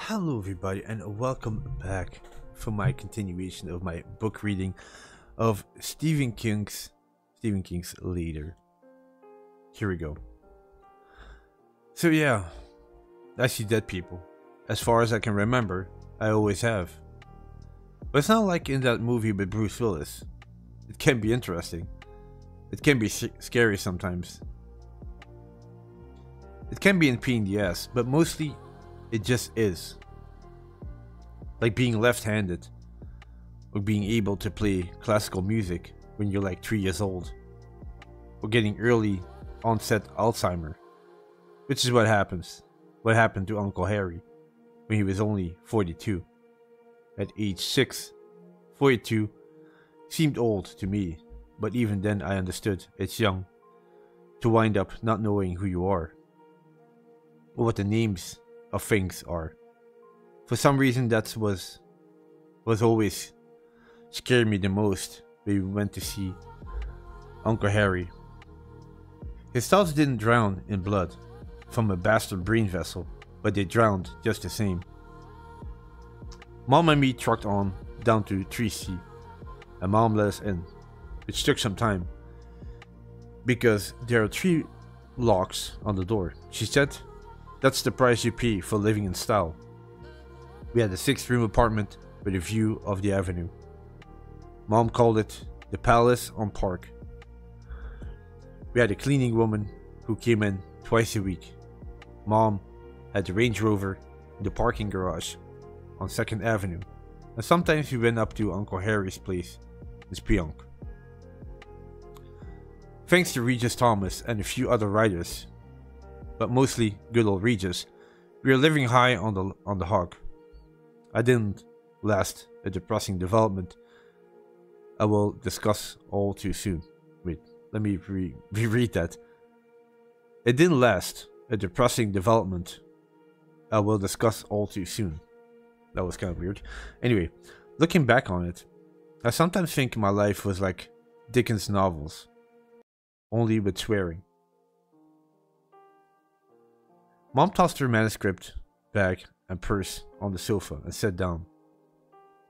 Hello everybody and welcome back for my continuation of my book reading of Stephen King's Later. Here we go. So yeah, I see dead people. As far as I can remember, I always have. But it's not like in that movie with Bruce Willis. It can be interesting. It can be scary sometimes. It can be in pain in the ass, but mostly it just is. Like being left-handed, or being able to play classical music when you're like 3 years old, or getting early onset Alzheimer, which is what happened to Uncle Harry when he was only 42. At age 6, 42 seemed old to me, but even then I understood it's young to wind up not knowing who you are, or what the names of things are. For some reason that was always scared me the most when we went to see Uncle Harry. His thoughts didn't drown in blood from a bastard brain vessel, but they drowned just the same. Mom and me trucked on down to 3C, and Mom let us in, which took some time because there are 3 locks on the door. She said, "That's the price you pay for living in style." We had a 6-room apartment with a view of the avenue. Mom called it the Palace on Park. We had a cleaning woman who came in twice a week. Mom had the Range Rover in the parking garage on 2nd Avenue, and sometimes we went up to Uncle Harry's place in Spionk. Thanks to Regis Thomas and a few other writers, but mostly good old Regis, we were living high on the hog. I didn't last a depressing development I will discuss all too soon. Wait, let me reread that. It didn't last a depressing development I will discuss all too soon. That was kind of weird. Anyway, looking back on it, I sometimes think my life was like Dickens' novels, only with swearing. Mom tossed her manuscript bag and purse on the sofa and sat down.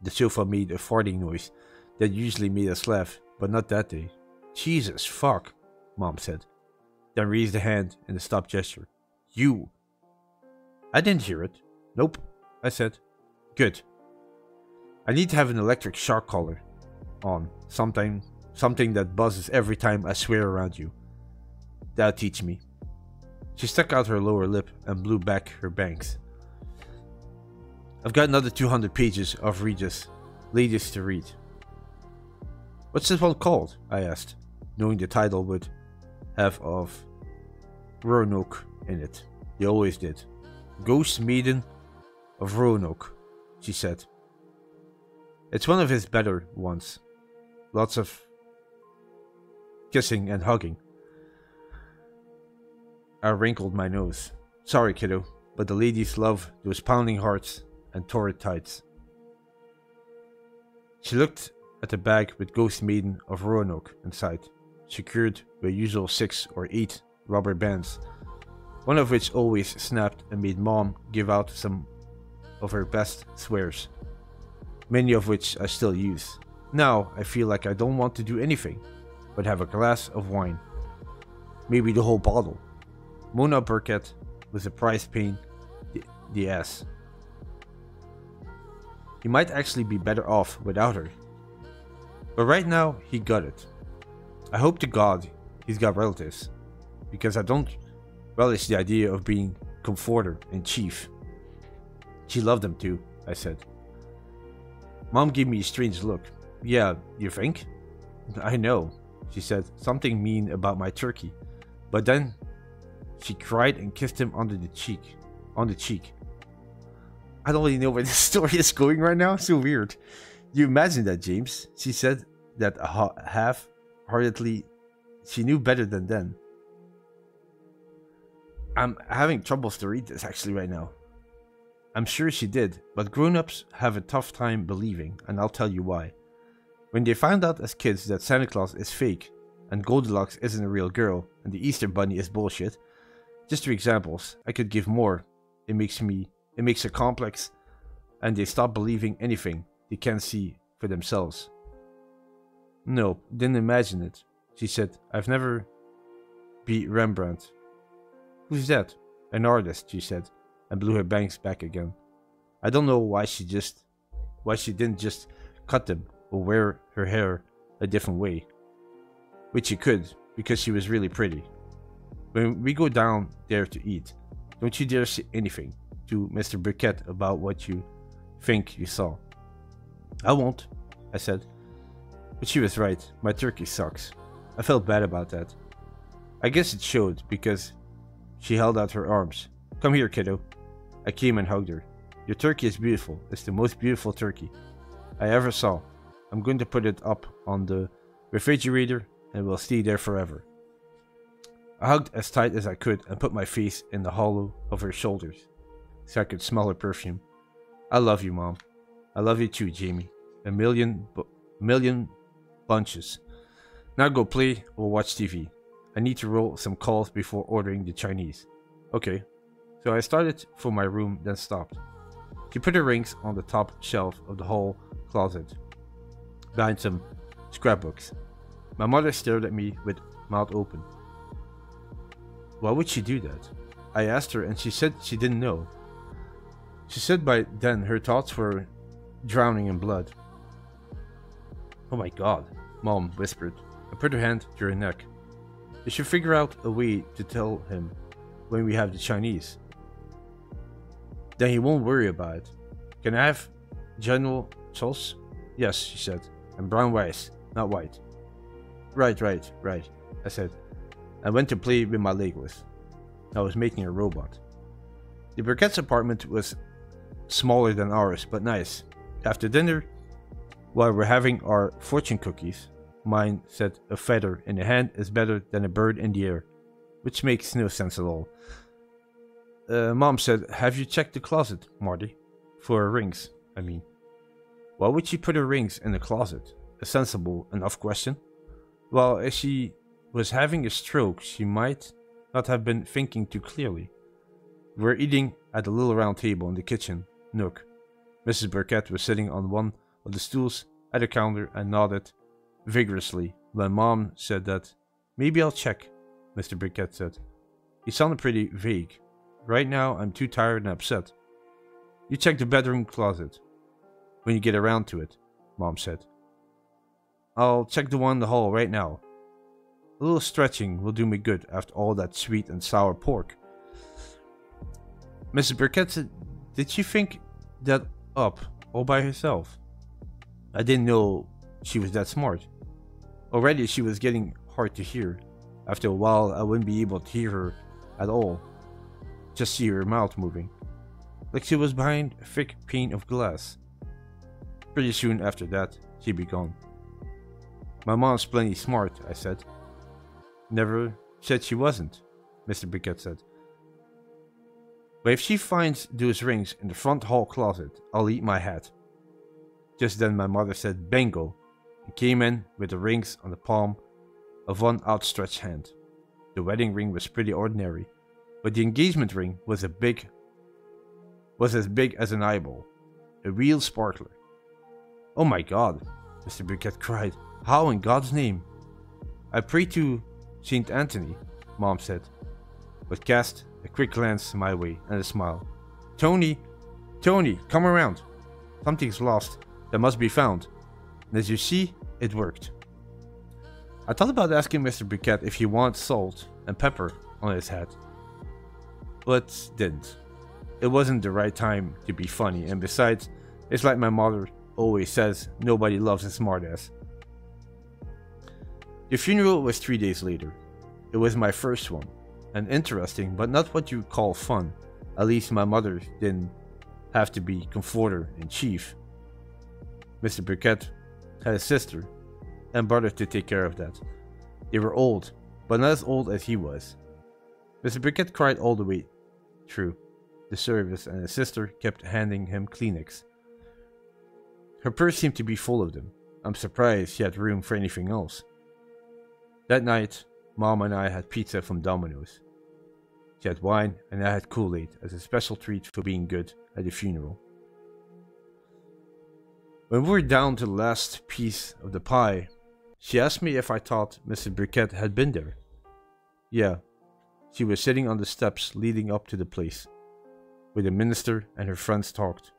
The sofa made a farting noise that usually made us laugh, but not that day. "Jesus fuck," Mom said, then raised a hand in a stop gesture. "You." I didn't hear it. "Nope," I said. "Good. I need to have an electric shock collar on, something that buzzes every time I swear around you. That'll teach me." She stuck out her lower lip and blew back her bangs. "I've got another 200 pages of Regis' latest to read." "What's this one called?" I asked, knowing the title would have of Roanoke in it. They always did. "Ghost Maiden of Roanoke," she said. "It's one of his better ones. Lots of kissing and hugging." I wrinkled my nose. "Sorry, kiddo, but the ladies love those pounding hearts and torrid tides." She looked at the bag with Ghost Maiden of Roanoke inside, secured with usual 6 or 8 rubber bands, one of which always snapped and made Mom give out some of her best swears, many of which I still use. Now I feel like I don't want to do anything but have a glass of wine. Maybe the whole bottle. Mona Burkett was a prize paying the ass. He might actually be better off without her. But right now, he got it. I hope to God he's got relatives, because I don't relish the idea of being comforter in chief. She loved him too, I said. Mom gave me a strange look. "Yeah, you think?" "I know," she said, something mean about my turkey. But then she cried and kissed him on the cheek. I don't really know where this story is going right now. So weird. "You imagine that, James?" She said that half-heartedly. She knew better than then. I'm having troubles to read this actually right now. I'm sure she did, but grown-ups have a tough time believing, and I'll tell you why. When they found out as kids that Santa Claus is fake, and Goldilocks isn't a real girl, and the Easter Bunny is bullshit, just 3 examples, I could give more. It makes me It makes it complex, and they stop believing anything they can't see for themselves. No, didn't imagine it, she said. I've never beat Rembrandt. Who's that? An artist, she said, and blew her bangs back again. I don't know why she didn't just cut them or wear her hair a different way. Which she could, because she was really pretty. When we go down there to eat, don't you dare say anything to Mr. Burkett about what you think you saw. I won't, I said. But she was right, my turkey sucks. I felt bad about that. I guess it showed, because she held out her arms. Come here, kiddo. I came and hugged her. Your turkey is beautiful. It's the most beautiful turkey I ever saw. I'm going to put it up on the refrigerator and it will stay there forever. I hugged as tight as I could and put my face in the hollow of her shoulders so I could smell her perfume. I love you, Mom. I love you too, Jamie. A million bunches. Now go play or watch TV. I need to roll some calls before ordering the Chinese. Okay. So I started for my room, then stopped. She put her rings on the top shelf of the hall closet, behind some scrapbooks. My mother stared at me with mouth open. Why would she do that? I asked her and she said she didn't know. She said by then her thoughts were drowning in blood. Oh my God, Mom whispered and put her hand to her neck. They should figure out a way to tell him when we have the Chinese. Then he won't worry about it. Can I have General Sauce? Yes, she said, and brown rice, not white. Right, I said. I went to play with my Legos. I was making a robot. The Burkett's apartment was smaller than ours, but nice. After dinner, while we're having our fortune cookies, mine said a feather in the hand is better than a bird in the air, which makes no sense at all. Mom said, have you checked the closet, Marty? For her rings, I mean. Why would she put her rings in the closet? A sensible enough question. Well, as she was having a stroke, she might not have been thinking too clearly. We were eating at a little round table in the kitchen nook. Mrs. Burkett was sitting on one of the stools at the counter and nodded vigorously when Mom said that. Maybe I'll check, Mr. Burkett said. He sounded pretty vague. Right now, I'm too tired and upset. You check the bedroom closet when you get around to it, Mom said. I'll check the one in the hall right now. A little stretching will do me good after all that sweet and sour pork. Mrs. Burkett said, did she think that up all by herself? I didn't know she was that smart. Already she was getting hard to hear. After a while, I wouldn't be able to hear her at all. Just see her mouth moving, like she was behind a thick pane of glass. Pretty soon after that, she'd be gone. My mom's plenty smart, I said. Never said she wasn't, Mr. Burkett said. But if she finds those rings in the front hall closet, I'll eat my hat. Just then my mother said bingo and came in with the rings on the palm of one outstretched hand. The wedding ring was pretty ordinary, but the engagement ring was as big as an eyeball, a real sparkler. Oh my God, Mr. Burkett cried. How in God's name? I pray to Saint Anthony, Mom said, but cast a quick glance my way and a smile. Tony, come around. Something's lost that must be found. And as you see, it worked. I thought about asking Mr. Burkett if he wants salt and pepper on his hat, but didn't. It wasn't the right time to be funny, and besides, it's like my mother always says, nobody loves a smartass. The funeral was 3 days later. It was my first one, and interesting, but not what you call fun. At least my mother didn't have to be comforter-in-chief. Mr. Burkett had a sister and brother to take care of that. They were old, but not as old as he was. Mr. Burkett cried all the way through the service, and his sister kept handing him Kleenex. Her purse seemed to be full of them. I'm surprised she had room for anything else. That night, Mom and I had pizza from Domino's. She had wine and I had Kool-Aid as a special treat for being good at the funeral. When we were down to the last piece of the pie, she asked me if I thought Mrs. Briquette had been there. Yeah, she was sitting on the steps leading up to the place, where the minister and her friends talked.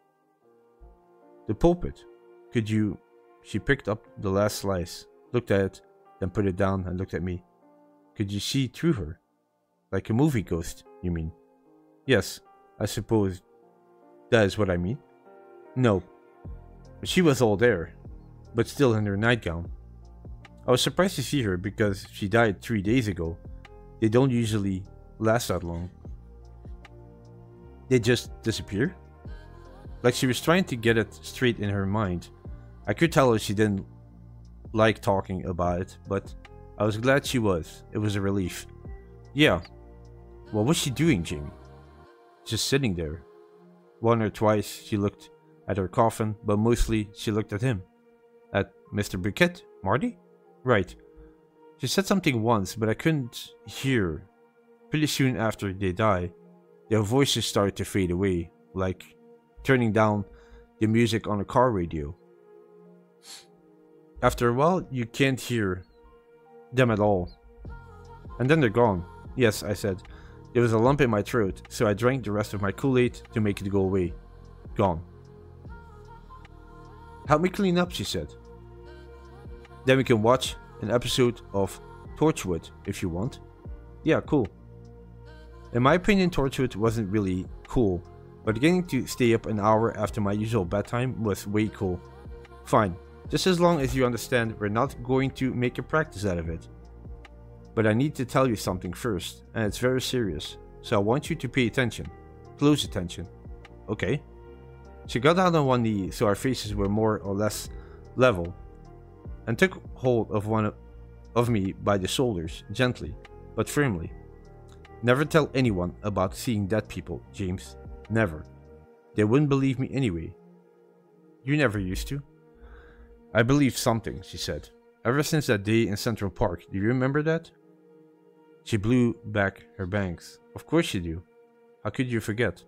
The pulpit. Could you... She picked up the last slice, looked at it, then put it down and looked at me. Could you see through her? Like a movie ghost, you mean? Yes, I suppose that is what I mean. No. She was all there, but still in her nightgown. I was surprised to see her because she died 3 days ago. They don't usually last that long. They just disappear? Like she was trying to get it straight in her mind. I could tell her she didn't like talking about it, but I was glad she was. It was a relief. Yeah. What was she doing, Jamie? Just sitting there. 1 or twice she looked at her coffin, but mostly she looked at him. At Mr. Briquette? Marty? Right. She said something once, but I couldn't hear. Pretty soon after they died, their voices started to fade away, like turning down the music on a car radio. After a while, you can't hear them at all. And then they're gone. Yes, I said. There was a lump in my throat, so I drank the rest of my Kool-Aid to make it go away. Gone. Help me clean up, she said. Then we can watch an episode of Torchwood if you want. Yeah, cool. In my opinion, Torchwood wasn't really cool, but getting to stay up an hour after my usual bedtime was way cool. Fine. Just as long as you understand we're not going to make a practice out of it. But I need to tell you something first, and it's very serious, so I want you to pay attention. Close attention. Okay? She got down on one knee so our faces were more or less level, and took hold of one of me by the shoulders, gently, but firmly. Never tell anyone about seeing dead people, James. Never. They wouldn't believe me anyway. You never used to. I believed something, she said. Ever since that day in Central Park, do you remember that? She blew back her bangs. Of course you do. How could you forget?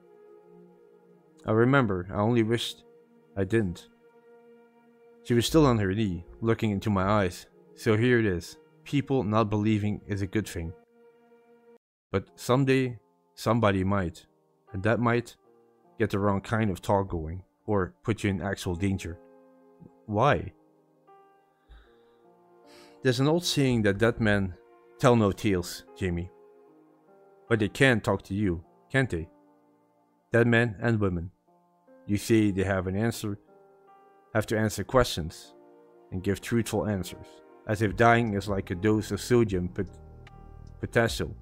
I remember, I only wished I didn't. She was still on her knee, looking into my eyes. So here it is. People not believing is a good thing. But someday, somebody might. And that might get the wrong kind of talk going, or put you in actual danger. Why? There's an old saying that dead men tell no tales, Jamie. But they can talk to you, can't they? Dead men and women. You say they have to answer questions and give truthful answers, as if dying is like a dose of sodium potassium.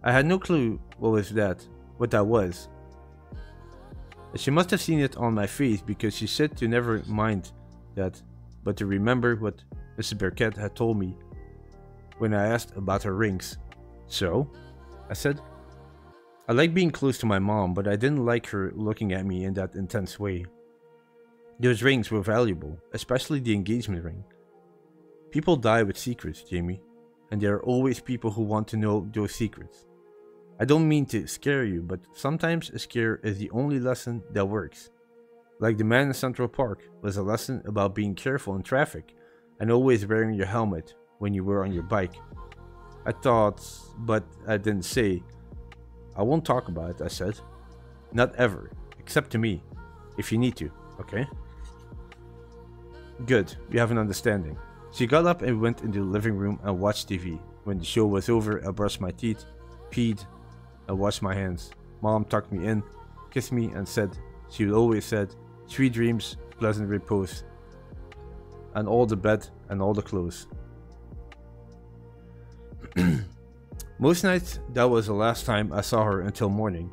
I had no clue what that was. She must have seen it on my face because she said to never mind that, but to remember what Mrs. Briquette had told me when I asked about her rings. So, I said, I like being close to my mom, but I didn't like her looking at me in that intense way. Those rings were valuable, especially the engagement ring. People die with secrets, Jamie, and there are always people who want to know those secrets. I don't mean to scare you, but sometimes a scare is the only lesson that works. Like the man in Central Park was a lesson about being careful in traffic and always wearing your helmet when you were on your bike. I thought, but I didn't say. I won't talk about it, I said. Not ever, except to me, if you need to, okay? Good, we have an understanding. She got up and went into the living room and watched TV. When the show was over, I brushed my teeth, peed, and washed my hands. Mom tucked me in, kissed me, and said, she always said, sweet dreams, pleasant repose, and all the bed and all the clothes. Most nights, that was the last time I saw her until morning.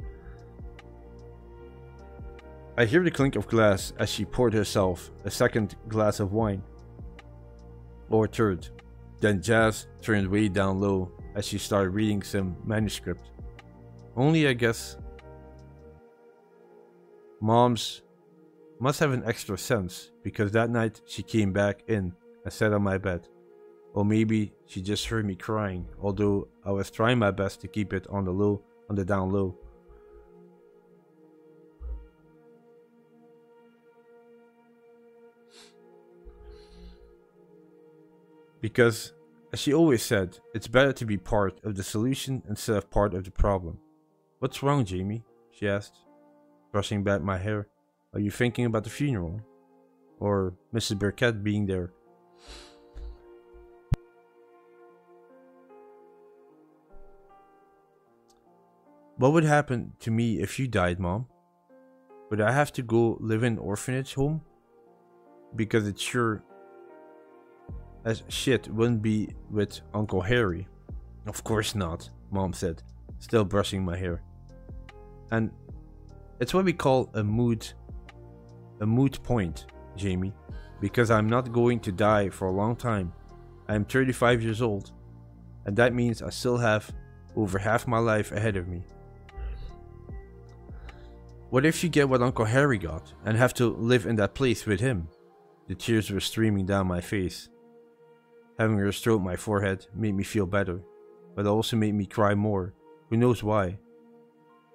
I hear the clink of glass as she poured herself a second glass of wine. Or third. Then Jazz turned way down low as she started reading some manuscript. Only I guess Moms must have an extra sense, because that night she came back in and sat on my bed. Or maybe she just heard me crying, although I was trying my best to keep it on the down low. Because, as she always said, it's better to be part of the solution instead of part of the problem. What's wrong, Jamie? She asked, brushing back my hair. Are you thinking about the funeral? Or Mrs. Burkett being there? What would happen to me if you died, Mom? Would I have to go live in an orphanage home? Because it's sure as shit wouldn't be with Uncle Harry. Of course not, Mom said, still brushing my hair. And it's what we call a moot point, Jamie, because I'm not going to die for a long time. I'm 35 years old, and that means I still have over half my life ahead of me. What if you get what Uncle Harry got and have to live in that place with him? The tears were streaming down my face. Having her stroke my forehead made me feel better, but also made me cry more. Who knows why?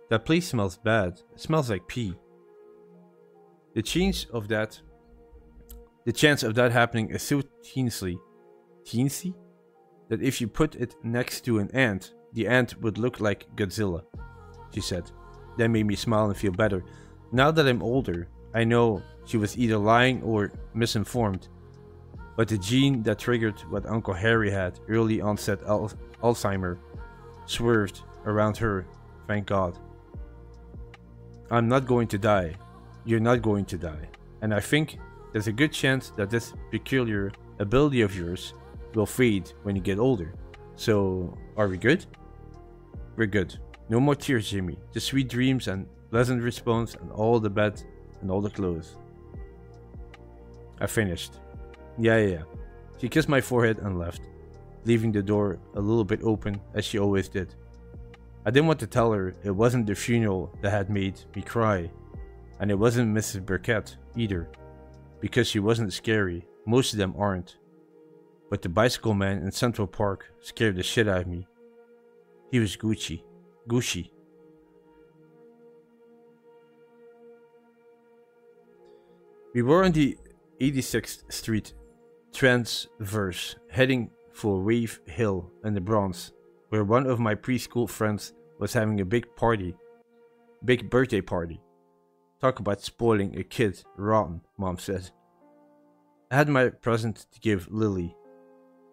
That place smells bad. It smells like pee. The chance of that happening is so teensy, that if you put it next to an ant, the ant would look like Godzilla, she said. That made me smile and feel better. Now that I'm older, I know she was either lying or misinformed. But the gene that triggered what Uncle Harry had, early onset Alzheimer, swerved around her, thank God. I'm not going to die. You're not going to die. And I think there's a good chance that this peculiar ability of yours will fade when you get older. So, are we good? We're good. No more tears, Jimmy. Just sweet dreams and pleasant response and all the bed and all the clothes. I finished. Yeah. She kissed my forehead and left, leaving the door a little bit open as she always did. I didn't want to tell her it wasn't the funeral that had made me cry, and it wasn't Mrs. Burkett either, because she wasn't scary. Most of them aren't. But the bicycle man in Central Park scared the shit out of me. He was Gucci. We were on the 86th Street Transverse, heading for Wave Hill in the Bronx, where one of my preschool friends was having a big birthday party. Talk about spoiling a kid rotten, Mom said. I had my present to give Lily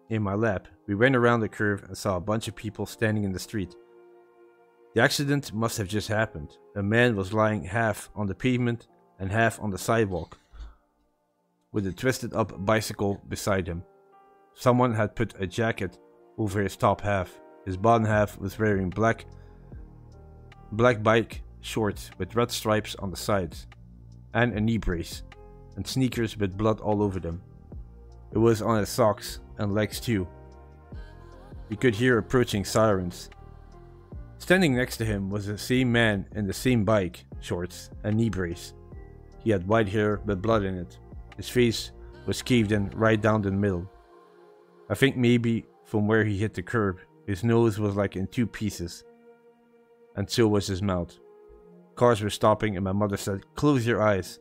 in my lap. We went around the curve and saw a bunch of people standing in the street. The accident must have just happened. A man was lying half on the pavement and half on the sidewalk, with a twisted up bicycle beside him. Someone had put a jacket over his top half. His bottom half was wearing black bike shorts with red stripes on the sides, and a knee brace, and sneakers with blood all over them. It was on his socks and legs too. We could hear approaching sirens. Standing next to him was the same man in the same bike shorts and knee brace. He had white hair with blood in it. His face was caved in right down the middle. I think maybe from where he hit the curb, his nose was like in two pieces. And so was his mouth. Cars were stopping and my mother said, "Close your eyes."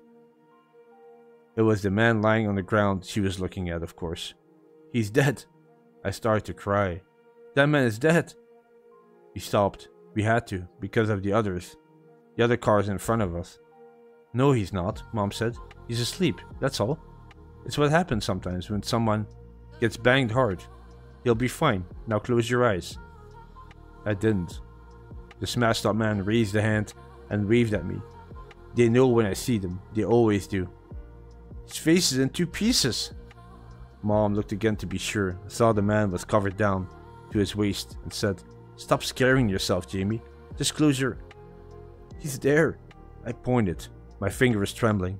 It was the man lying on the ground she was looking at, of course. "He's dead." I started to cry. "That man is dead." We stopped. We had to, because of the others. The other cars in front of us. "No, he's not," Mom said. "He's asleep, that's all. It's what happens sometimes when someone gets banged hard. He'll be fine. Now close your eyes." I didn't. The smashed up man raised a hand and waved at me. They know when I see them. They always do. "His face is in two pieces." Mom looked again to be sure, saw the man was covered down to his waist, and said, "Stop scaring yourself, Jamie. Just close your..." "He's there." I pointed. My finger was trembling.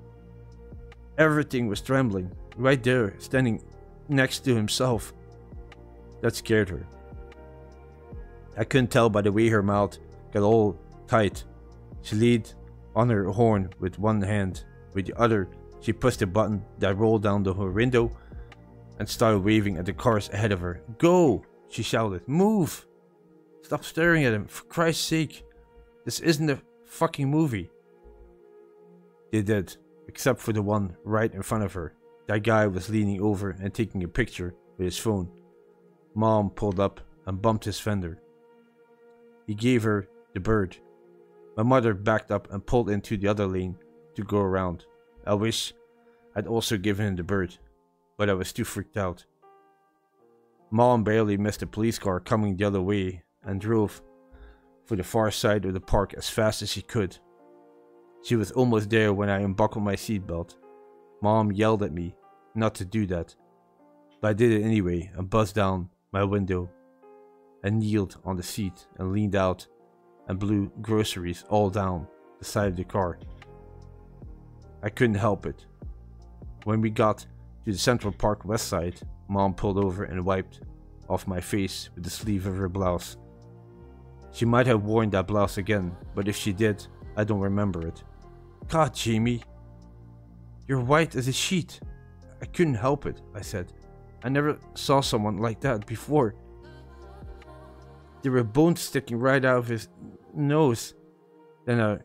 Everything was trembling. Right there, standing next to himself. That scared her. I couldn't tell by the way her mouth got all tight. She leaned on her horn with one hand. With the other, she pushed a button that rolled down her window and started waving at the cars ahead of her. "Go!" she shouted. "Move! Stop staring at him, for Christ's sake! This isn't a fucking movie." They did, except for the one right in front of her. That guy was leaning over and taking a picture with his phone. Mom pulled up and bumped his fender. He gave her the bird. My mother backed up and pulled into the other lane to go around. I wish I'd also given him the bird, but I was too freaked out. Mom barely missed a police car coming the other way and drove for the far side of the park as fast as she could. She was almost there when I unbuckled my seatbelt. Mom yelled at me not to do that, but I did it anyway and buzzed down my window and kneeled on the seat and leaned out and blew groceries all down the side of the car. I couldn't help it. When we got to the Central Park west side, Mom pulled over and wiped off my face with the sleeve of her blouse. She might have worn that blouse again, but if she did, I don't remember it. "God, Jamie, you're white as a sheet." "I couldn't help it," I said. "I never saw someone like that before. There were bones sticking right out of his nose." Then I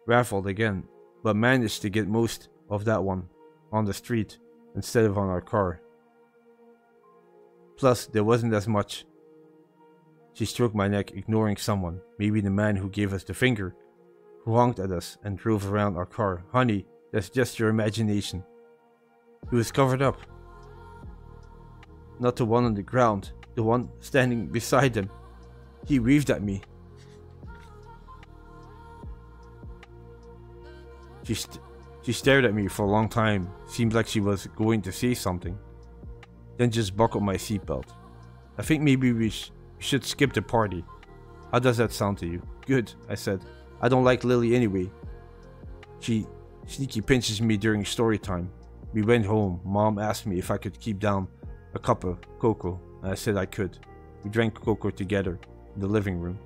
raffled again, but managed to get most of that one on the street instead of on our car. Plus, there wasn't as much. She stroked my neck, ignoring someone, maybe the man who gave us the finger, who honked at us and drove around our car. "Honey, that's just your imagination." He was covered up. Not the one on the ground, the one standing beside him. He waved at me. She stared at me for a long time, seemed like she was going to say something, then just buckled my seatbelt. "I think maybe we should skip the party. How does that sound to you?" "Good," I said. "I don't like Lily anyway. She sneaky pinches me during story time." We went home. Mom asked me if I could keep down a cup of cocoa, and I said I could. We drank cocoa together in the living room.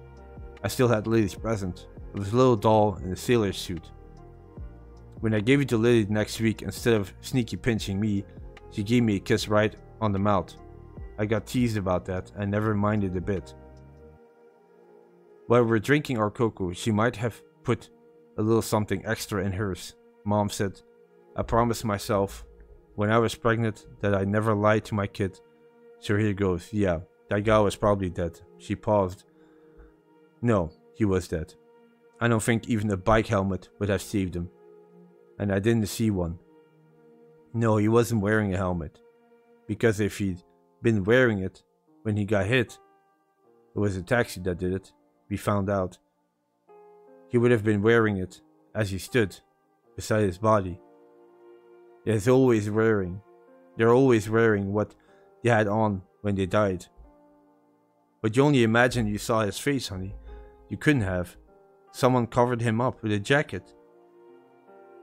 I still had Lily's present. It was a little doll in a sailor suit. When I gave it to Lily the next week, instead of sneaky pinching me, she gave me a kiss right on the mouth. I got teased about that and never minded a bit. While we were drinking our cocoa, she might have put a little something extra in hers. Mom said, "I promised myself when I was pregnant that I'd never lie to my kid. So here goes. Yeah, that guy was probably dead." She paused. "No, he was dead. I don't think even a bike helmet would have saved him. And I didn't see one. No, he wasn't wearing a helmet. Because if he'd been wearing it when he got hit, it was a taxi that did it. We found out. He would have been wearing it as he stood beside his body. They're always wearing what they had on when they died. But you only imagined you saw his face, honey. You couldn't have. Someone covered him up with a jacket.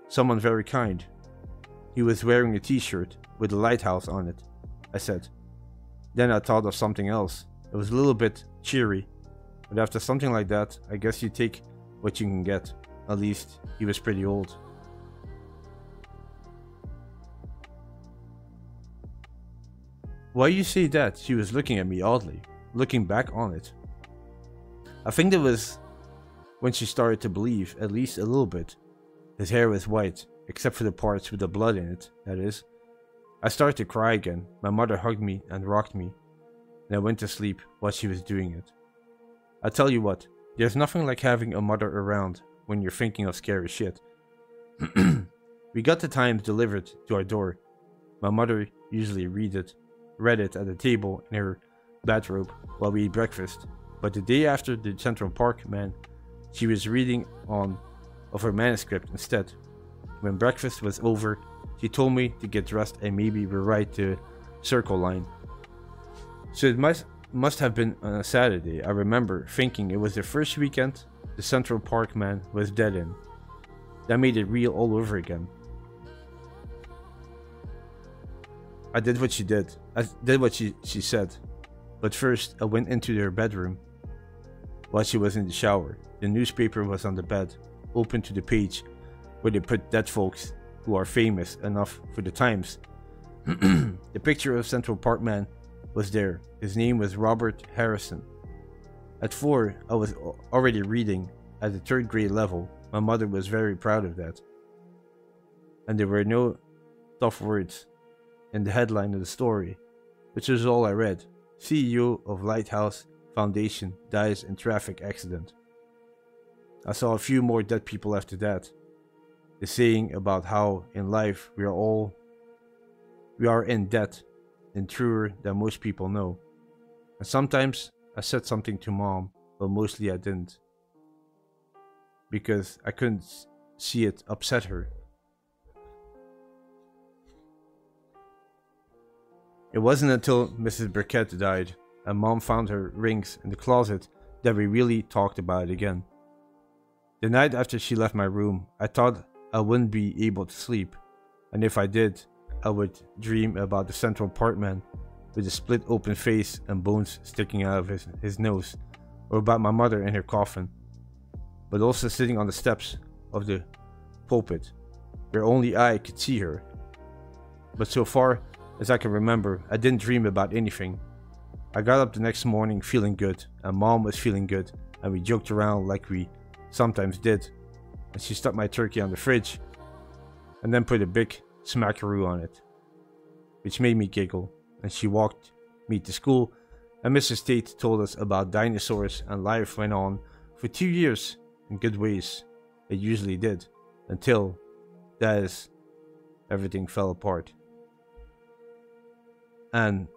Someone very kind. He was wearing a t-shirt with a lighthouse on it," I said. Then I thought of something else. It was a little bit cheery, but after something like that, I guess you take what you can get. At least, he was pretty old. "Why you say that?" She was looking at me oddly, looking back on it. I think that was when she started to believe, at least a little bit. His hair was white, except for the parts with the blood in it, that is. I started to cry again. My mother hugged me and rocked me, and I went to sleep while she was doing it. I tell you what, there's nothing like having a mother around when you're thinking of scary shit. We got the Times delivered to our door. My mother usually read it at the table in her bathrobe while we eat breakfast, but the day after the Central Park man, she was reading of her manuscript instead. When breakfast was over, she told me to get dressed and maybe rewrite the circle line. So it must have been on a Saturday. I remember thinking it was the first weekend the Central Park man was dead in. That made it real all over again. I did what she did. I did what she said. But first, I went into her bedroom. While she was in the shower, the newspaper was on the bed, open to the page where they put dead folks who are famous enough for the Times The picture of Central Park Man was there. His name was Robert Harrison. At 4, I was already reading at the 3rd grade level. My mother was very proud of that. And there were no tough words in the headline of the story, which was all I read. CEO of Lighthouse Foundation dies in traffic accident. I saw a few more dead people after that. The saying about how in life we are in debt and truer than most people know. And sometimes I said something to Mom, but mostly I didn't. Because I couldn't see it upset her. It wasn't until Mrs. Burkett died and Mom found her rings in the closet that we really talked about it again. The night after she left my room, I thought I wouldn't be able to sleep, and if I did, I would dream about the Central Park Man with a split open face and bones sticking out of his nose, or about my mother in her coffin, but also sitting on the steps of the pulpit, where only I could see her. But so far as I can remember, I didn't dream about anything. I got up the next morning feeling good, and Mom was feeling good, and we joked around like we sometimes did, and she stuck my turkey on the fridge, and then put a big smackaroo on it, which made me giggle, and she walked me to school, and Mrs. Tate told us about dinosaurs, and life went on for 2 years in good ways. It usually did, until, that is, everything fell apart. And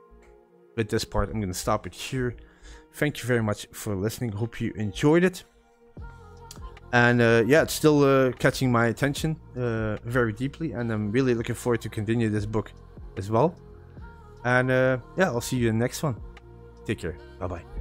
with this part, I'm going to stop it here. Thank you very much for listening. Hope you enjoyed it. And yeah, it's still catching my attention very deeply, and I'm really looking forward to continue this book as well. And yeah, I'll see you in the next one. Take care. Bye bye.